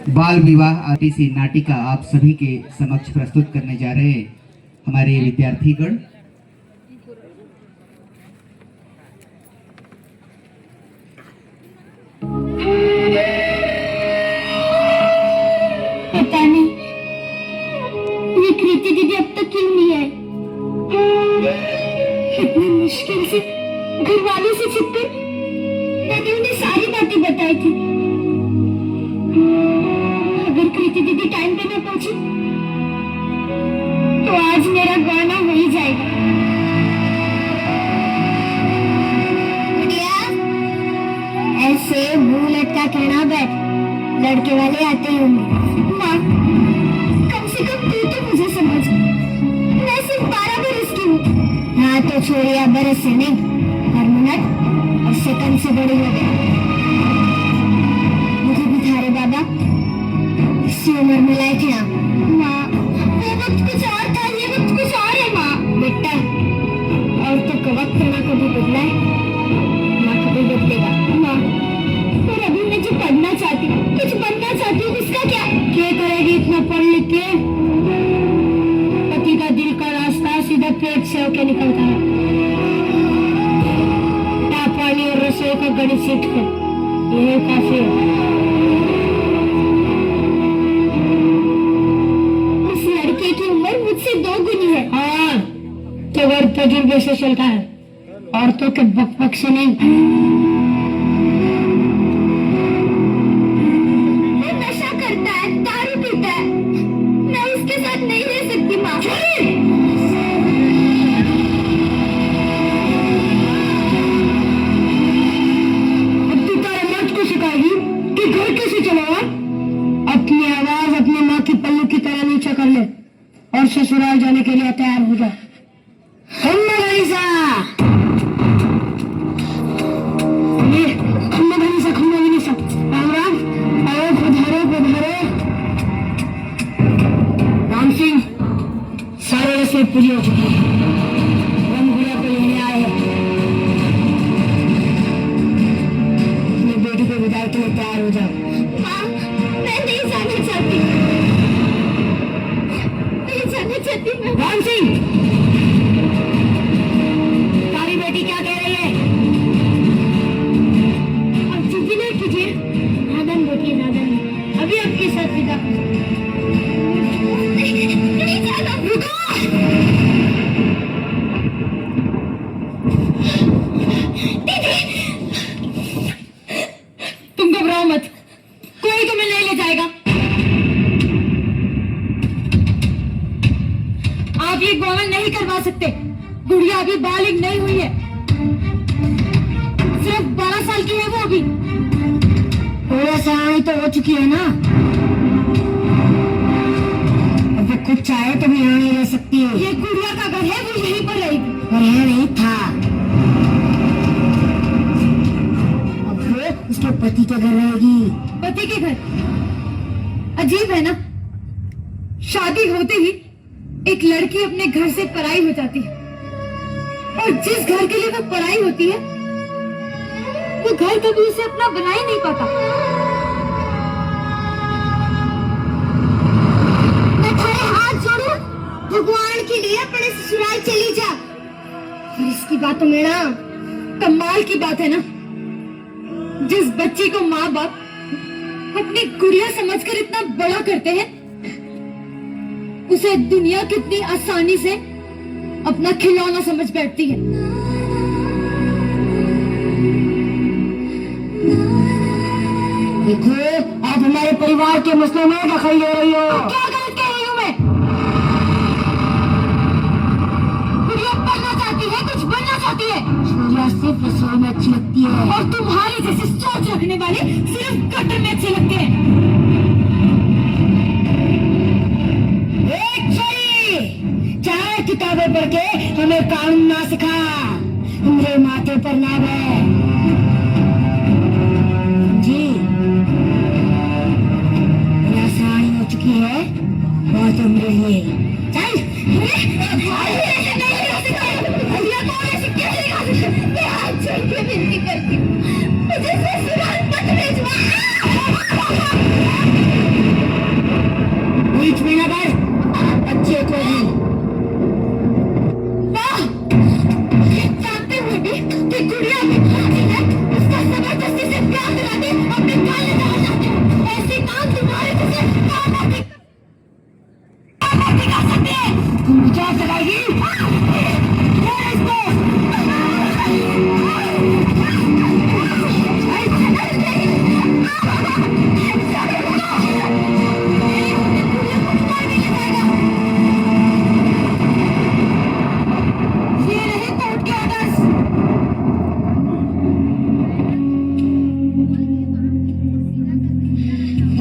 बाल विवाह आदि सी नाटिका आप सभी के समक्ष प्रस्तुत करने जा रहे हैं हमारे विद्यार्थीगण। पता नहीं ये कृति दीदी अब तक क्यों नहीं आई। इतनी मुश्किल से घर वालों से छिपकर मैंने उन्हें सारी बातें बताई थी। अगर कृति दीदी टाइम पे न पहुंची तो आज मेरा गाना हो ही जाएगा। ऐसे मुंह लटका के ना बैठ, लड़के वाले आते ही होंगे। माँ, कम से कम तू तो मुझे समझ, मैं सिर्फ 12 बरस की हूँ। हाँ तो छोड़िया बरस से नहीं, हर मिनट और सेकंड से बड़ी हो गई। मुझे भी था रे बाबा, इसी उम्र में लाए थे आप। माँ, वो वक्त कुछ और था, ये वक्त कुछ और है माँ। बेटा, और तो वक्त ना कभी बदला है, ना कभी बदलेगा। माँ, पर अभी मैं जो पढ़ना चाहती हूँ, कुछ बनना चाहती हूँ, उसका क्या करेगी इतना पढ़ लिख के? पति का दिल का रास्ता सीधा पेट से होके निकलता है। पानी और रसोई का गणित सीख कर यही काफी है। उस लड़के की उम्र मुझसे 2 गुनी है। हाँ, तो वर्ग तजुर्बे से चलता है, औरतों के बकबक से नहीं। वो नशा करता है, दारू पीता है, मैं उसके साथ नहीं रह सकती माँ। घर कैसे चलावा? अपनी आवाज अपनी माँ की पल्लू की तरह नीचे कर ले और ससुराल जाने के लिए तैयार हो जा। राम सिंह, सारे रस्में पूरी हो चुकी है। गुड़िया को लेने आए हैं, अपनी बेटी को विदाई के लिए तैयार हो जाओ। माँ, मैं नहीं जाना चाहती, नहीं जाना चाहती मैं। राम सिंह, तुम्हारी बेटी क्या कह रही है? अब जिद्दी नहीं कीजिए, नादन बेटी नादन, अभी आपके साथ विदा। नहीं जाना, रुको। तुम घबराओ मत, कोई तुम्हें ले जाएगा। आप ये गोवन नहीं करवा सकते, गुड़िया अभी बालिग नहीं हुई है, सिर्फ 12 साल की है वो अभी। थोड़ा सयानी तो हो चुकी है ना, अब वो खुद चाहे तो भी यहाँ नहीं रह सकती है। ये गुड़िया का घर है, वो यहीं पर रहेगी। और यहाँ नहीं था, उसके पति के घर रहेगी। पति के घर? अजीब है ना, शादी होते ही एक लड़की अपने घर से पराई हो जाती है, और जिस घर के लिए वो पराई होती है वो घर कभी उसे अपना बना ही नहीं पाता। मैं तुम्हारे हाथ जोड़ूं, भगवान के लिए अपने ससुराल चली जा। और इसकी बात तो मेरा कमाल की बात है ना, जिस बच्ची को माँ बाप अपनी गुड़िया समझकर इतना बड़ा करते हैं, उसे दुनिया कितनी आसानी से अपना खिलौना समझ बैठती है। देखो, आप हमारे परिवार के मसलों में दखल ले रही हो। क्या गलत कह रही हूँ मैं? गुड़िया पढ़ना चाहती है, कुछ बनना चाहती है। गुड़िया सिर्फ रसोई में अच्छी लगती है, और तुम्हारी जैसे सोच रखने वाले सिर्फ कटर में अच्छे लगते हैं। चाहे किताबें पढ़ के हमें कानून ना सिखा, मेरे माथे पर ना गए जी। आसानी हो चुकी है बहुत मेरे लिए। चल, विनती करती हूँ, मुझे ससुराल मत भेजवा।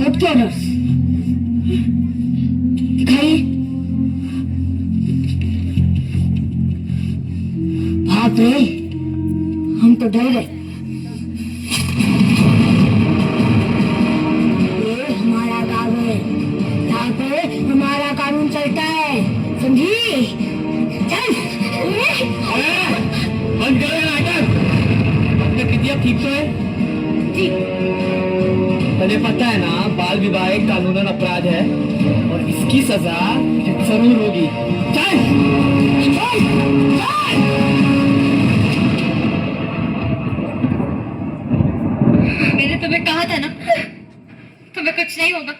कोर्ट के ऑर्डर्स दिखाइए। बाप रे, हम तो डर गए। ये हमारा गांव है, यहाँ पे हमारा कानून चलता है, समझी? चल। बंद करो ये नाटक। अपने पितिया ठीक तो है? जी। तुझे पता है ना, बाल विवाह एक कानूनन अपराध है और इसकी सजा जरूर होगी। चल चल चल। मैंने तुम्हें कहा था ना, तुम्हें कुछ नहीं होगा।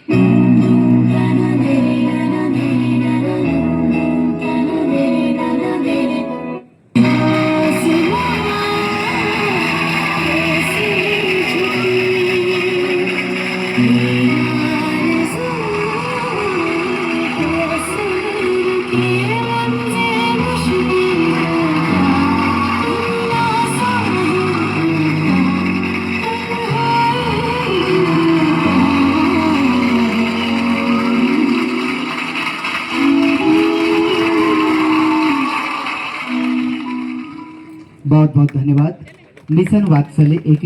बहुत बहुत धन्यवाद। मिशन वात्सल्य एक